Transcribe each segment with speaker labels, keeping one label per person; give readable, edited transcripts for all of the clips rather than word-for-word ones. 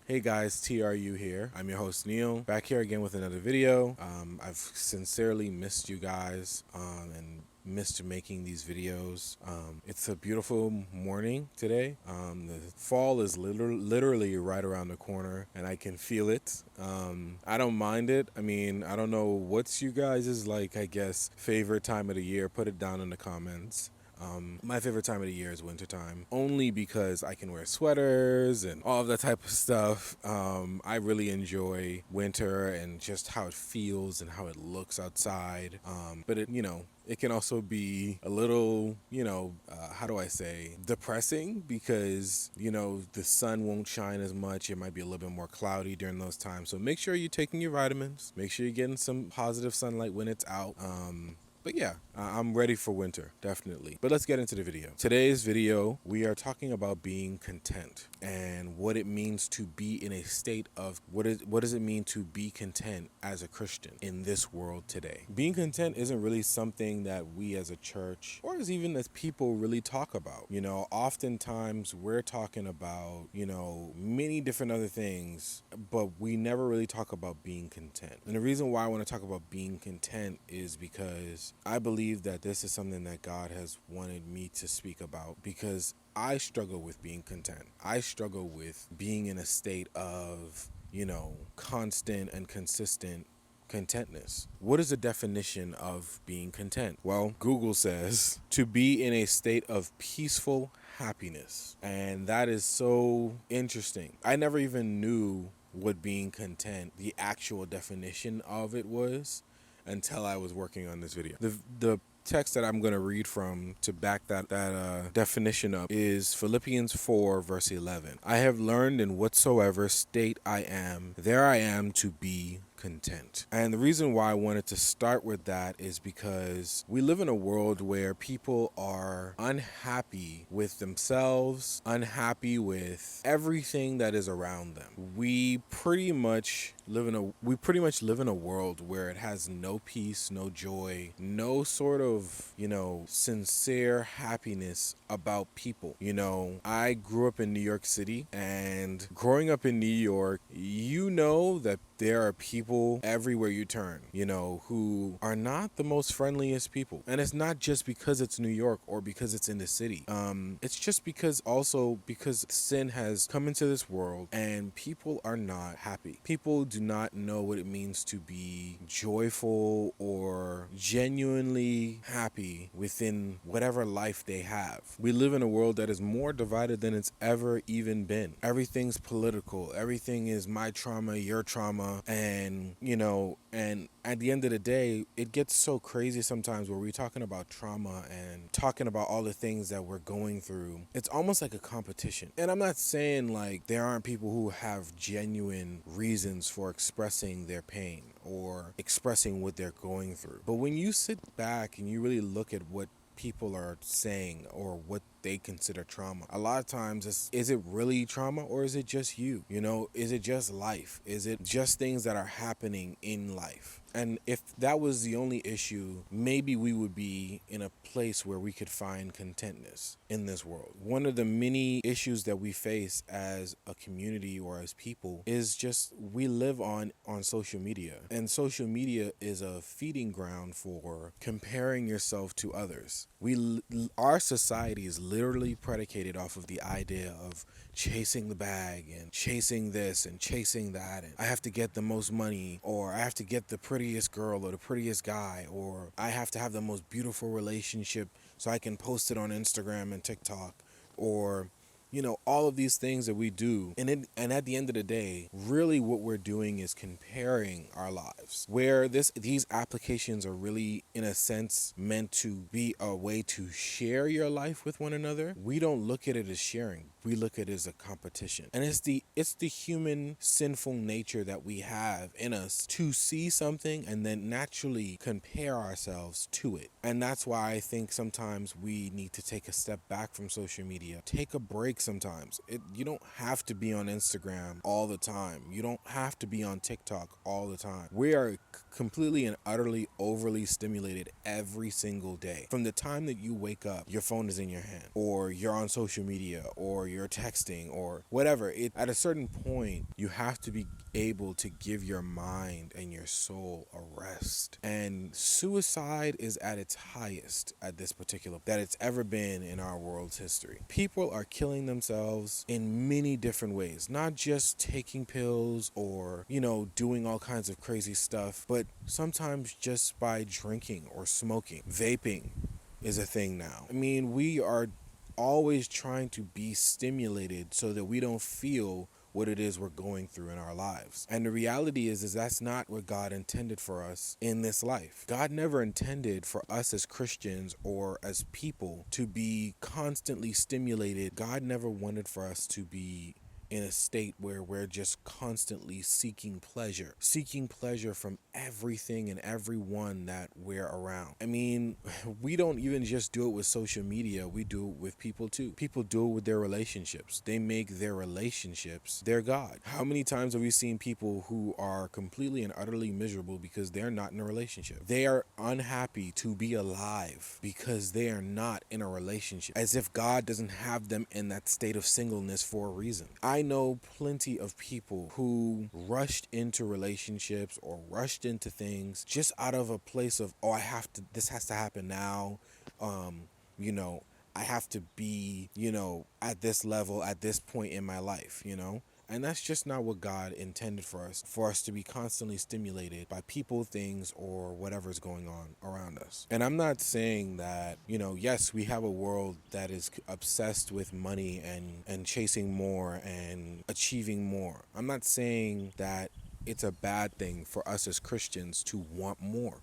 Speaker 1: Hey guys, TRU here. I'm your host Neil, back here again with another video. I've sincerely missed you guys and missed making these videos. It's a beautiful morning today. The fall is literally right around the corner, and I can feel it. I don't mind it. I mean, I don't know what's you guys' I guess, favorite time of the year. Put it down in the comments. My favorite time of the year is wintertime, only because I can wear sweaters and all of that type of stuff. I really enjoy winter and just how it feels and how it looks outside. But it can also be a little, how do I say, depressing because, the sun won't shine as much. It might be a little bit more cloudy during those times. So make sure you're taking your vitamins. Make sure you're getting some positive sunlight when it's out. But yeah, I'm ready for winter, definitely. But let's get into the video. Today's video, we are talking about being content and what it means to be in a state of what does it mean to be content as a Christian in this world today. Being content isn't really something that we as a church or even as people really talk about. Oftentimes we're talking about, many different other things, but we never really talk about being content. And the reason why I want to talk about being content is because I believe that this is something that God has wanted me to speak about because I struggle with being content. I struggle with being in a state of, constant and consistent contentness. What is the definition of being content? Well, Google says to be in a state of peaceful happiness. And that is so interesting. I never even knew what being content, the actual definition of it was, until I was working on this video. The text that I'm going to read from to back that definition up is Philippians 4 verse 11. I have learned in whatsoever state I am, there I am to be content. And the reason why I wanted to start with that is because we live in a world where people are unhappy with themselves, unhappy with everything that is around them. We pretty much live in a world where it has no peace, no joy, no sort of, sincere happiness about people. I grew up in New York City, and growing up in New York, that there are people everywhere you turn, who are not the most friendliest people. And it's not just because it's New York or because it's in the city. It's just because sin has come into this world and people are not happy. People do not know what it means to be joyful or genuinely happy within whatever life they have. We live in a world that is more divided than it's ever even been. Everything's political. Everything is my trauma, your trauma, and at the end of the day, it gets so crazy sometimes where we're talking about trauma and talking about all the things that we're going through. It's almost like a competition. And I'm not saying like there aren't people who have genuine reasons for expressing their pain or expressing what they're going through. But when you sit back and you really look at what people are saying or what they consider trauma, a lot of times is it really trauma or is it just you? Is it just life? Is it just things that are happening in life? And if that was the only issue, maybe we would be in a place where we could find contentness in this world. One of the many issues that we face as a community or as people is just we live on social media. And social media is a feeding ground for comparing yourself to others. Our society is literally predicated off of the idea of chasing the bag and chasing this and chasing that, and I have to get the most money, or I have to get the prettiest girl or the prettiest guy, or I have to have the most beautiful relationship so I can post it on Instagram and TikTok, or all of these things that we do. And at the end of the day, really what we're doing is comparing our lives. Where these applications are really, in a sense, meant to be a way to share your life with one another. We don't look at it as sharing. We look at it as a competition. And it's the human sinful nature that we have in us to see something and then naturally compare ourselves to it. And that's why I think sometimes we need to take a step back from social media. Take a break sometimes. You don't have to be on Instagram all the time. You don't have to be on TikTok all the time. We are completely and utterly overly stimulated every single day. From the time that you wake up, your phone is in your hand, or you're on social media, or you're texting or whatever. At a certain point, you have to be able to give your mind and your soul a rest. And suicide is at its highest at this particular that it's ever been in our world's history. People are killing themselves in many different ways, not just taking pills or, doing all kinds of crazy stuff, but sometimes just by drinking or smoking. Vaping is a thing now. I mean, we are always trying to be stimulated so that we don't feel what it is we're going through in our lives. And the reality is that's not what God intended for us in this life. God never intended for us as Christians or as people to be constantly stimulated. God never wanted for us to be in a state where we're just constantly seeking pleasure from everything and everyone that we're around. I mean, we don't even just do it with social media, we do it with people too. People do it with their relationships. They make their relationships their God. How many times have we seen people who are completely and utterly miserable because they're not in a relationship? They are unhappy to be alive because they are not in a relationship, as if God doesn't have them in that state of singleness for a reason. I know plenty of people who rushed into relationships or rushed into things just out of a place of, this has to happen now. I have to be, at this level, at this point in my life, And that's just not what God intended for us to be constantly stimulated by people, things, or whatever's going on around us. And I'm not saying that, yes, we have a world that is obsessed with money and chasing more and achieving more. I'm not saying that it's a bad thing for us as Christians to want more.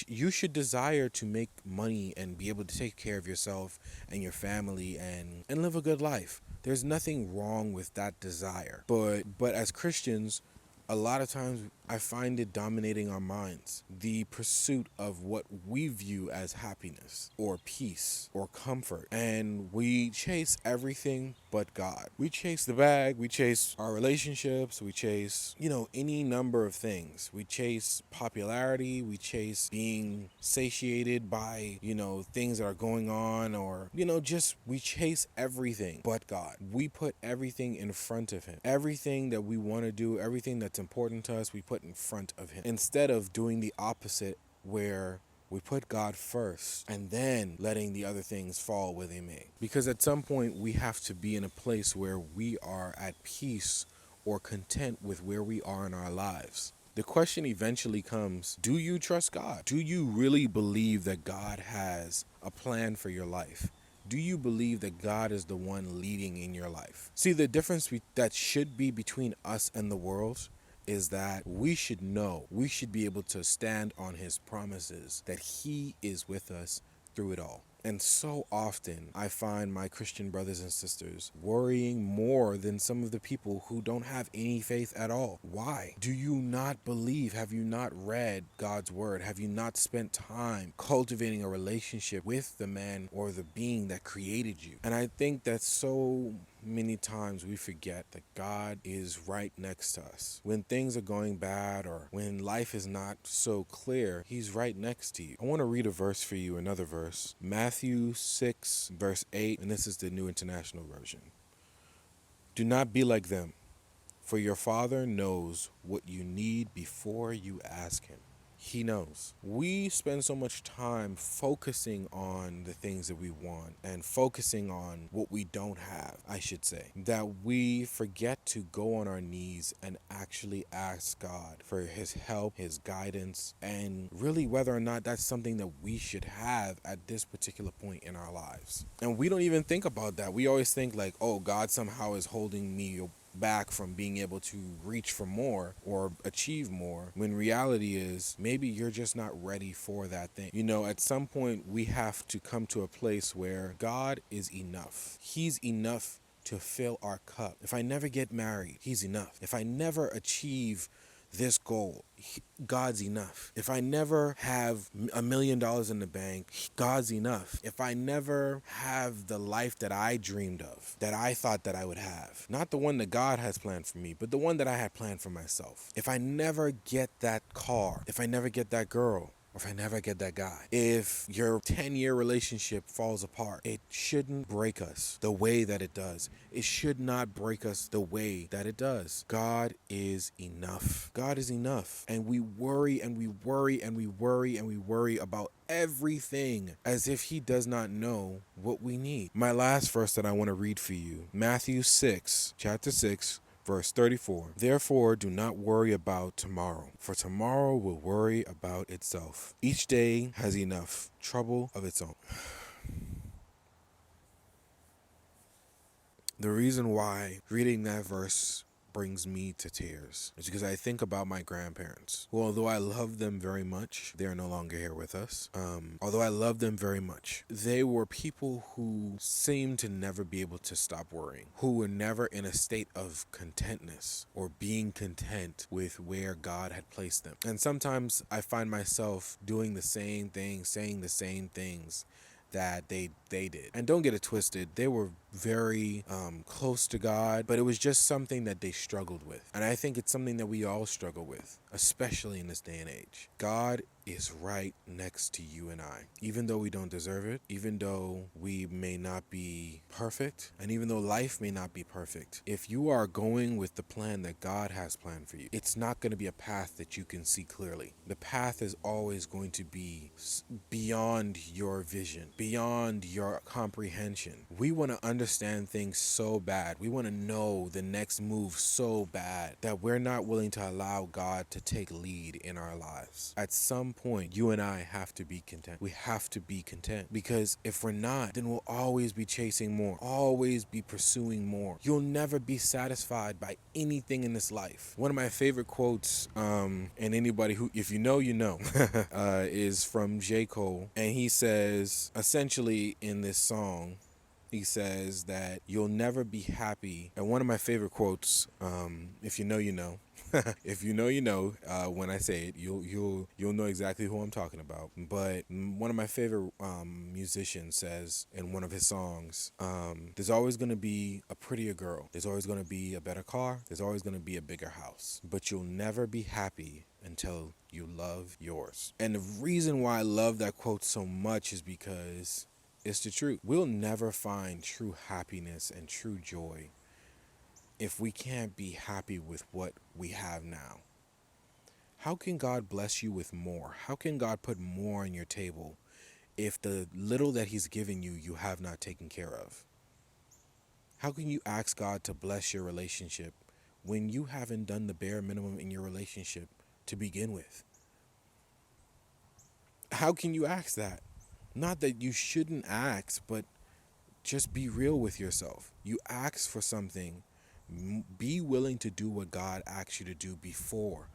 Speaker 1: You should desire to make money and be able to take care of yourself and your family and live a good life. There's nothing wrong with that desire. But as Christians, a lot of times I find it dominating our minds. The pursuit of what we view as happiness or peace or comfort. And we chase everything but God. We chase the bag, we chase our relationships, we chase, any number of things. We chase popularity, we chase being satiated by, things that are going on, or, we chase everything but God. We put everything in front of Him. Everything that we want to do, everything that's important to us, we put in front of Him, instead of doing the opposite, where we put God first and then letting the other things fall where they may. Because at some point we have to be in a place where we are at peace or content with where we are in our lives. The question eventually comes, do you trust God? Do you really believe that God has a plan for your life? Do you believe that God is the one leading in your life? See, the difference that should be between us and the world is that we should be able to stand on His promises, that He is with us through it all. And so often I find my Christian brothers and sisters worrying more than some of the people who don't have any faith at all. Why? Do you not believe? Have you not read God's word? Have you not spent time cultivating a relationship with the man or the being that created you? And I think that so many times we forget that God is right next to us. When things are going bad or when life is not so clear, He's right next to you. I want to read a verse for you, another verse. Matthew 6, verse 8, and this is the New International Version. Do not be like them, for your Father knows what you need before you ask Him. He knows. We spend so much time focusing on the things that we want and focusing on what we don't have, I should say, that we forget to go on our knees and actually ask God for His help, His guidance, and really whether or not that's something that we should have at this particular point in our lives. And we don't even think about that. We always think like, oh, God somehow is holding me back from being able to reach for more or achieve more, when reality is maybe you're just not ready for that thing. At some point we have to come to a place where God is enough. He's enough to fill our cup. If I never get married, He's enough. If I never achieve this goal, God's enough. If I never have $1 million in the bank, God's enough. If I never have the life that I dreamed of, that I thought that I would have, not the one that God has planned for me, but the one that I had planned for myself. If I never get that car, if I never get that girl, or if I never get that guy. If your 10-year relationship falls apart, it shouldn't break us the way that it does. It should not break us the way that it does. God is enough. God is enough. And we worry and we worry and we worry and we worry about everything as if he does not know what we need. My last verse that I want to read for you, Matthew 6, chapter 6, verse 34. Therefore, do not worry about tomorrow, for tomorrow will worry about itself. Each day has enough trouble of its own. The reason why reading that verse brings me to tears is because I think about my grandparents, who, although I love them very much, they are no longer here with us. Although I love them very much, they were people who seemed to never be able to stop worrying, who were never in a state of contentness or being content with where God had placed them. And sometimes I find myself doing the same thing, saying the same things that they did. And don't get it twisted, they were very close to God, but it was just something that they struggled with. And I think it's something that we all struggle with, especially in this day and age. God is right next to you and I. Even though we don't deserve it, even though we may not be perfect, and even though life may not be perfect, if you are going with the plan that God has planned for you, it's not going to be a path that you can see clearly. The path is always going to be beyond your vision, beyond your comprehension. We want to understand things so bad. We want to know the next move so bad that we're not willing to allow God to take lead in our lives. At some point, you and I have to be content. We have to be content, because if we're not, then we'll always be chasing more, always be pursuing more. You'll never be satisfied by anything in this life. One of my favorite quotes, and anybody who, if you know, you know, is from J. Cole. And he says, essentially in this song, he says that you'll never be happy. And one of my favorite quotes, if you know, you know. If you know, you know. When I say it, you'll know exactly who I'm talking about. But one of my favorite musicians says in one of his songs, there's always going to be a prettier girl. There's always going to be a better car. There's always going to be a bigger house. But you'll never be happy until you love yours. And the reason why I love that quote so much is because it's the truth. We'll never find true happiness and true joy if we can't be happy with what we have now. How can God bless you with more? How can God put more on your table if the little that he's given you, you have not taken care of? How can you ask God to bless your relationship when you haven't done the bare minimum in your relationship to begin with? How can you ask that? Not that you shouldn't ask, but just be real with yourself. You ask for something. Be willing to do what God asked you to do before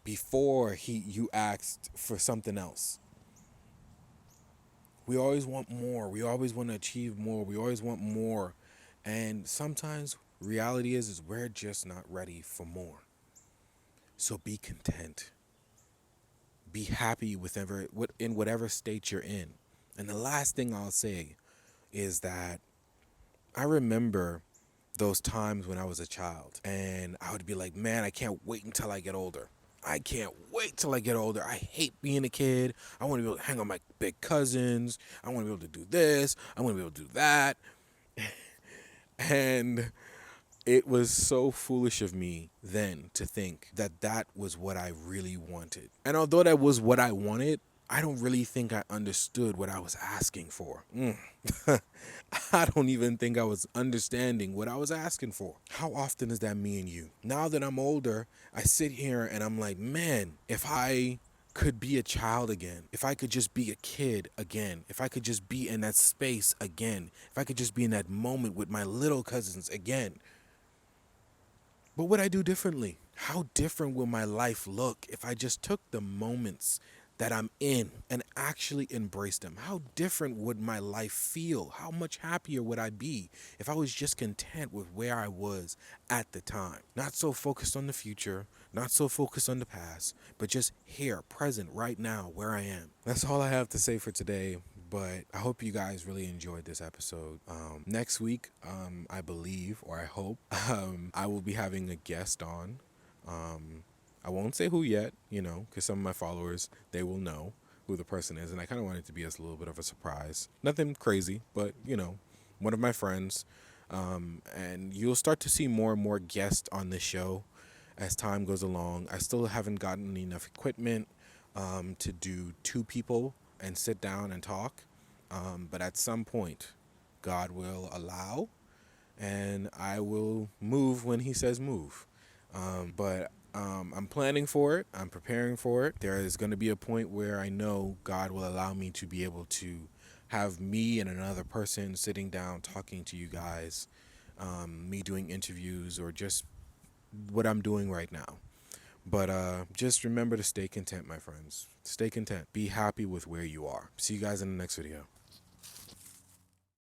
Speaker 1: you asked for something else. We always want more. We always want to achieve more. We always want more. And sometimes reality is we're just not ready for more. So be content. Be happy in whatever state you're in. And the last thing I'll say is that I remember those times when I was a child and I would be like, man, I can't wait until I get older. I can't wait till I get older. I hate being a kid. I want to be able to hang on my big cousins. I want to be able to do this. I want to be able to do that. And it was so foolish of me then to think that that was what I really wanted. And although that was what I wanted, I don't really think I understood what I was asking for. I don't even think I was understanding what I was asking for. How often is that me and you? Now that I'm older, I sit here and I'm like, man, if I could be a child again, if I could just be a kid again, if I could just be in that space again, if I could just be in that moment with my little cousins again, what would I do differently? How different will my life look if I just took the moments that I'm in and actually embrace them? How different would my life feel? How much happier would I be if I was just content with where I was at the time? Not so focused on the future, not so focused on the past, but just here, present, right now, where I am. That's all I have to say for today. But I hope you guys really enjoyed this episode. Next week, I believe, or I hope, I will be having a guest on. I won't say who yet, because some of my followers, they will know who the person is. And I kind of want it to be as a little bit of a surprise. Nothing crazy, but, one of my friends. And you'll start to see more and more guests on this show as time goes along. I still haven't gotten enough equipment to do two people and sit down and talk. But at some point, God will allow, and I will move when He says move. But I'm planning for it. I'm preparing for it. There is going to be a point where I know God will allow me to be able to have me and another person sitting down talking to you guys, me doing interviews or just what I'm doing right now. But just remember to stay content, my friends. Stay content. Be happy with where you are. See you guys in the next video.